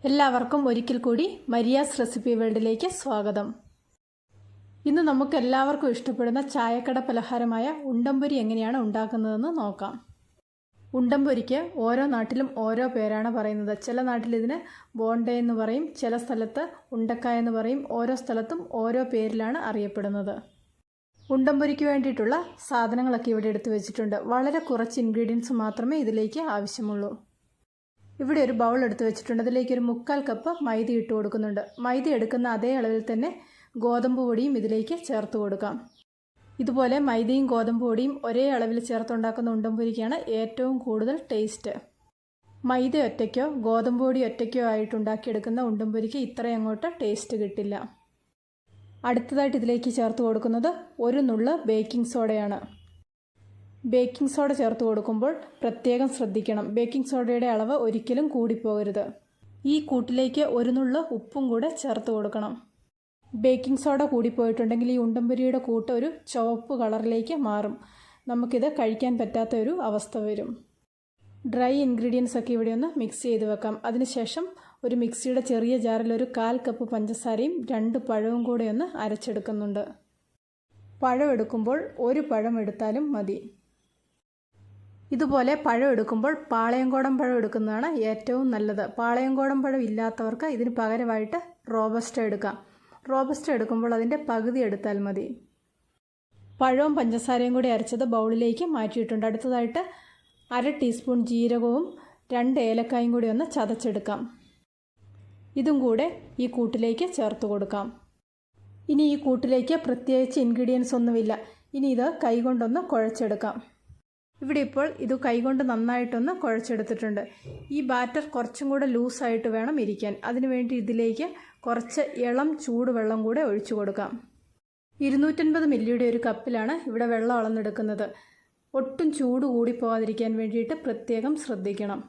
എല്ലാവർക്കും ഒരിക്കൽ കൂടി മരിയാസ് റെസിപ്പി വേൾഡിലേക്ക് സ്വാഗതം. ഇന്ന് നമുക്ക് എല്ലാവർക്കും ഇഷ്ടപ്പെടുന്ന ചായക്കട പലഹാരമായ ഉണ്ടംപൊരി എങ്ങനെയാണ് ഉണ്ടാക്കുന്നതെന്ന് നോക്കാം. ഉണ്ടംപൊരിക്ക് ഓരോ നാട്ടിലും ഓരോ പേരാണ് പറയുന്നത്. ചില നാട്ടിൽ ഇതിന് ബോണ്ട എന്ന് പറയും, ചില സ്ഥലത്ത് ഉണ്ടക്കായ എന്ന് പറയും. ഓരോ സ്ഥലത്തും ഓരോ പേരിലാണ് അറിയപ്പെടുന്നത്. ഉണ്ടംപൊരിക്ക് വേണ്ടിയിട്ടുള്ള സാധനങ്ങളൊക്കെ ഇവിടെ എടുത്തു വെച്ചിട്ടുണ്ട്. വളരെ കുറച്ച് ഇൻഗ്രീഡിയൻസ് മാത്രമേ ഇതിലേക്ക് ആവശ്യമുള്ളൂ. ഇവിടെ ഒരു ബൗൾ എടുത്ത് വെച്ചിട്ടുണ്ട്. അതിലേക്ക് ഒരു 1/4 കപ്പ് മൈദ ഇട്ട് കൊടുക്കുന്നുണ്ട്. മൈദ എടുക്കുന്ന അതേ അളവിൽ തന്നെ ഗോതമ്പ് പൊടിയും ഇതിലേക്ക് ചേർത്ത് കൊടുക്കാം. ഇതുപോലെ മൈദയും ഗോതമ്പ് പൊടിയും ഒരേ അളവിൽ ചേർത്തുണ്ടാക്കുന്ന ഉണ്ടംപൊരിക്കാണ് ഏറ്റവും കൂടുതൽ ടേസ്റ്റ്. മൈദ ഒറ്റയ്ക്കോ ഗോതമ്പ് പൊടി ഒറ്റയ്ക്കോ ആയിട്ടുണ്ടാക്കിയെടുക്കുന്ന ഉണ്ടംപൊരിക്ക് ഇത്രയും അങ്ങോട്ട് ടേസ്റ്റ് കിട്ടില്ല. അടുത്തതായിട്ട് ഇതിലേക്ക് ചേർത്ത് കൊടുക്കുന്നത് ഒരു നുള്ള് ബേക്കിംഗ് സോഡയാണ്. ബേക്കിംഗ് സോഡ ചേർത്ത് കൊടുക്കുമ്പോൾ പ്രത്യേകം ശ്രദ്ധിക്കണം. ബേക്കിംഗ് സോഡയുടെ അളവ് ഒരിക്കലും കൂടിപ്പോകരുത്. ഈ കൂട്ടിലേക്ക് ഒരു നുള്ള് ഉപ്പും കൂടെ ചേർത്ത് കൊടുക്കണം. ബേക്കിംഗ് സോഡ കൂടിപ്പോയിട്ടുണ്ടെങ്കിൽ ഈ ഉണ്ടംപൊരിയുടെ കൂട്ട് ഒരു ചുവപ്പ് കളറിലേക്ക് മാറും. നമുക്കിത് കഴിക്കാൻ പറ്റാത്ത ഒരു അവസ്ഥ വരും. ഡ്രൈ ഇൻഗ്രീഡിയൻസ് ഒക്കെ ഇവിടെ ഒന്ന് മിക്സ് ചെയ്ത് വെക്കാം. അതിനുശേഷം ഒരു മിക്സിയുടെ ചെറിയ ജാറിൽ ഒരു 1/4 കപ്പ് പഞ്ചസാരയും 2 പഴവും കൂടെ ഒന്ന് അരച്ചെടുക്കുന്നുണ്ട്. പഴം എടുക്കുമ്പോൾ ഒരു പഴം എടുത്താലും മതി. ഇതുപോലെ പഴം എടുക്കുമ്പോൾ പാളയംകോടൻ പഴം എടുക്കുന്നതാണ് ഏറ്റവും നല്ലത്. പാളയംകോടൻ പഴം ഇല്ലാത്തവർക്ക് ഇതിന് പകരമായിട്ട് റോബസ്റ്റ എടുക്കാം. റോബസ്റ്റ എടുക്കുമ്പോൾ അതിൻ്റെ പകുതി എടുത്താൽ മതി. പഴവും പഞ്ചസാരയും കൂടി അരച്ചത് ബൗളിലേക്ക് മാറ്റിയിട്ടുണ്ട്. അടുത്തതായിട്ട് 1/2 ടീസ്പൂൺ ജീരകവും 2 ഏലക്കായും കൂടി ഒന്ന് ചതച്ചെടുക്കാം. ഇതും കൂടെ ഈ കൂട്ടിലേക്ക് ചേർത്ത് കൊടുക്കാം. ഇനി ഈ കൂട്ടിലേക്ക് പ്രത്യേകിച്ച് ഇൻഗ്രീഡിയൻസ് ഒന്നുമില്ല. ഇനി ഇത് കൈകൊണ്ടൊന്ന് കുഴച്ചെടുക്കാം. ഇവിടെ ഇപ്പോൾ ഇത് കൈകൊണ്ട് നന്നായിട്ടൊന്ന് കുഴച്ചെടുത്തിട്ടുണ്ട്. ഈ ബാറ്റർ കുറച്ചും കൂടെ ലൂസായിട്ട് വേണം ഇരിക്കാൻ. അതിനുവേണ്ടി ഇതിലേക്ക് കുറച്ച് ഇളം ചൂടുവെള്ളം കൂടെ ഒഴിച്ചു കൊടുക്കാം. 250 മില്ലിയുടെ ഒരു കപ്പിലാണ് ഇവിടെ വെള്ളം അളന്നെടുക്കുന്നത്. ഒട്ടും ചൂട് കൂടി പോകാതിരിക്കാൻ വേണ്ടിയിട്ട് പ്രത്യേകം ശ്രദ്ധിക്കണം.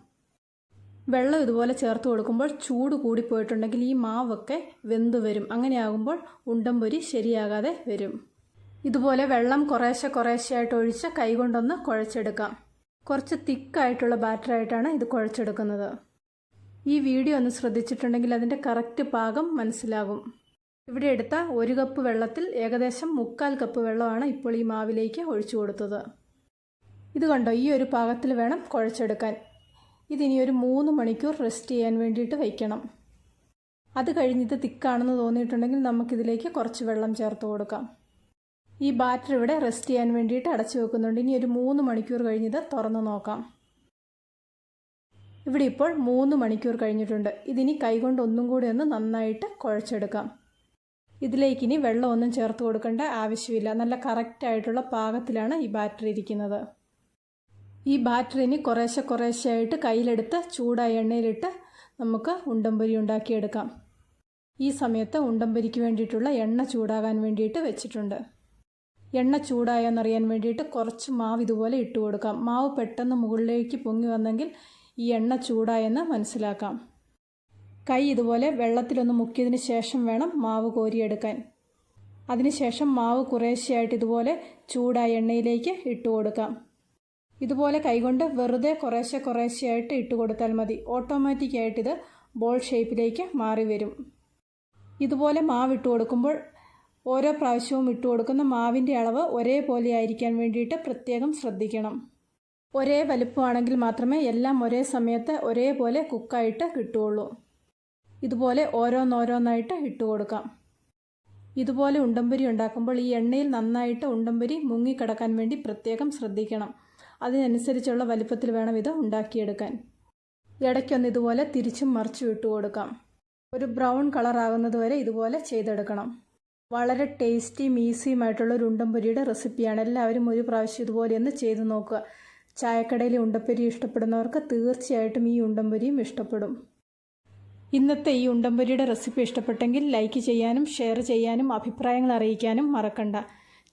വെള്ളം ഇതുപോലെ ചേർത്ത് കൊടുക്കുമ്പോൾ ചൂട് കൂടിപ്പോയിട്ടുണ്ടെങ്കിൽ ഈ മാവൊക്കെ വെന്ത് വരും. അങ്ങനെയാകുമ്പോൾ ഉണ്ടംപൊരി ശരിയാകാതെ വരും. ഇതുപോലെ വെള്ളം കുറേശ്ശെയായിട്ട് ഒഴിച്ച് കൈകൊണ്ടൊന്ന് കുഴച്ചെടുക്കാം. കുറച്ച് തിക്കായിട്ടുള്ള ബാറ്ററായിട്ടാണ് ഇത് കുഴച്ചെടുക്കുന്നത്. ഈ വീഡിയോ ഒന്ന് ശ്രദ്ധിച്ചിട്ടുണ്ടെങ്കിൽ അതിൻ്റെ കറക്റ്റ് പാകം മനസ്സിലാകും. ഇവിടെ എടുത്ത 1 കപ്പ് വെള്ളത്തിൽ ഏകദേശം 1/4 കപ്പ് വെള്ളമാണ് ഇപ്പോൾ ഈ മാവിലേക്ക് ഒഴിച്ചു കൊടുത്തത്. ഇത് കണ്ടോ, ഈ ഒരു പാകത്തിൽ വേണം കുഴച്ചെടുക്കാൻ. ഇതിനി ഒരു 3 മണിക്കൂർ റെസ്റ്റ് ചെയ്യാൻ വേണ്ടിയിട്ട് വയ്ക്കണം. അത് കഴിഞ്ഞിട്ട് തിക്കാണെന്ന് തോന്നിയിട്ടുണ്ടെങ്കിൽ നമുക്കിതിലേക്ക് കുറച്ച് വെള്ളം ചേർത്ത് കൊടുക്കാം. ഈ ബാറ്റർ ഇവിടെ റെസ്റ്റ് ചെയ്യാൻ വേണ്ടിയിട്ട് അടച്ചു വെക്കുന്നുണ്ട്. ഇനി ഒരു 3 മണിക്കൂർ കഴിഞ്ഞത് തുറന്ന് നോക്കാം. ഇവിടെ ഇപ്പോൾ 3 മണിക്കൂർ കഴിഞ്ഞിട്ടുണ്ട്. ഇതിനി കൈകൊണ്ട് ഒന്നും കൂടി ഒന്ന് നന്നായിട്ട് കുഴച്ചെടുക്കാം. ഇതിലേക്കിനി വെള്ളമൊന്നും ചേർത്ത് കൊടുക്കേണ്ട ആവശ്യമില്ല. നല്ല കറക്റ്റായിട്ടുള്ള പാകത്തിലാണ് ഈ ബാറ്റർ ഇരിക്കുന്നത്. ഈ ബാറ്റർ ഇനി കുറേശ്ശെയായിട്ട് കയ്യിലെടുത്ത് ചൂടായ എണ്ണയിലിട്ട് നമുക്ക് ഉണ്ടംപൊരി ഉണ്ടാക്കിയെടുക്കാം. ഈ സമയത്ത് ഉണ്ടംപൊരിക്ക് വേണ്ടിയിട്ടുള്ള എണ്ണ ചൂടാകാൻ വേണ്ടിയിട്ട് വെച്ചിട്ടുണ്ട്. എണ്ണ ചൂടായെന്നറിയാൻ വേണ്ടിയിട്ട് കുറച്ച് മാവ് ഇതുപോലെ ഇട്ട് കൊടുക്കാം. മാവ് പെട്ടെന്ന് മുകളിലേക്ക് പൊങ്ങി വന്നെങ്കിൽ ഈ എണ്ണ ചൂടായെന്ന് മനസ്സിലാക്കാം. കൈ ഇതുപോലെ വെള്ളത്തിലൊന്ന് മുക്കിയതിന് ശേഷം വേണം മാവ് കോരിയെടുക്കാൻ. അതിനുശേഷം മാവ് കുറേശ്ശെയായിട്ട് ഇതുപോലെ ചൂടായ എണ്ണയിലേക്ക് ഇട്ട് കൊടുക്കാം. ഇതുപോലെ കൈകൊണ്ട് വെറുതെ കുറേശ്ശെയായിട്ട് ഇട്ട് കൊടുത്താൽ മതി. ഓട്ടോമാറ്റിക്കായിട്ടിത് ബോൾ ഷേപ്പിലേക്ക് മാറി വരും. ഇതുപോലെ മാവ് ഇട്ട് കൊടുക്കുമ്പോൾ ഓരോ പ്രാവശ്യവും ഇട്ട് കൊടുക്കുന്ന മാവിൻ്റെ അളവ് ഒരേപോലെ ആയിരിക്കാൻ വേണ്ടിയിട്ട് പ്രത്യേകം ശ്രദ്ധിക്കണം. ഒരേ വലുപ്പമാണെങ്കിൽ മാത്രമേ എല്ലാം ഒരേ സമയത്ത് ഒരേപോലെ കുക്കായിട്ട് കിട്ടുകയുള്ളൂ. ഇതുപോലെ ഓരോന്നായിട്ട് ഇട്ട് കൊടുക്കാം. ഇതുപോലെ ഉണ്ടംപൊരി ഉണ്ടാക്കുമ്പോൾ ഈ എണ്ണയിൽ നന്നായിട്ട് ഉണ്ടംപൊരി മുങ്ങിക്കിടക്കാൻ വേണ്ടി പ്രത്യേകം ശ്രദ്ധിക്കണം. അതിനനുസരിച്ചുള്ള വലുപ്പത്തിൽ വേണം ഇത് ഉണ്ടാക്കിയെടുക്കാൻ. ഇടയ്ക്കൊന്ന് ഇതുപോലെ തിരിച്ചും മറിച്ചും ഇട്ട് കൊടുക്കാം. ഒരു ബ്രൗൺ കളർ ആകുന്നത് വരെ ഇതുപോലെ ചെയ്തെടുക്കണം. വളരെ ടേസ്റ്റിയും ഈസിയുമായിട്ടുള്ള ഒരു ഉണ്ടംപൊരിയുടെ റെസിപ്പിയാണ്. എല്ലാവരും ഒരു പ്രാവശ്യം ഇതുപോലെ ഒന്ന് ചെയ്ത് നോക്കുക. ചായക്കടയിലെ ഉണ്ടംപൊരി ഇഷ്ടപ്പെടുന്നവർക്ക് തീർച്ചയായിട്ടും ഈ ഉണ്ടംപൊരിയും ഇഷ്ടപ്പെടും. ഇന്നത്തെ ഈ ഉണ്ടംപൊരിയുടെ റെസിപ്പി ഇഷ്ടപ്പെട്ടെങ്കിൽ ലൈക്ക് ചെയ്യാനും ഷെയർ ചെയ്യാനും അഭിപ്രായങ്ങൾ അറിയിക്കാനും മറക്കണ്ട.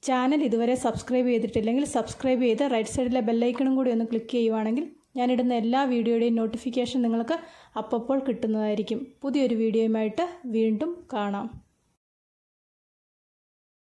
ചാനൽ ഇതുവരെ സബ്സ്ക്രൈബ് ചെയ്തിട്ടില്ലെങ്കിൽ സബ്സ്ക്രൈബ് ചെയ്ത് റൈറ്റ് സൈഡിലെ ബെല്ലൈക്കണും കൂടി ഒന്ന് ക്ലിക്ക് ചെയ്യുവാണെങ്കിൽ ഞാനിടുന്ന എല്ലാ വീഡിയോയുടെയും നോട്ടിഫിക്കേഷൻ നിങ്ങൾക്ക് അപ്പോൾ കിട്ടുന്നതായിരിക്കും. പുതിയൊരു വീഡിയോയുമായിട്ട് വീണ്ടും കാണാം.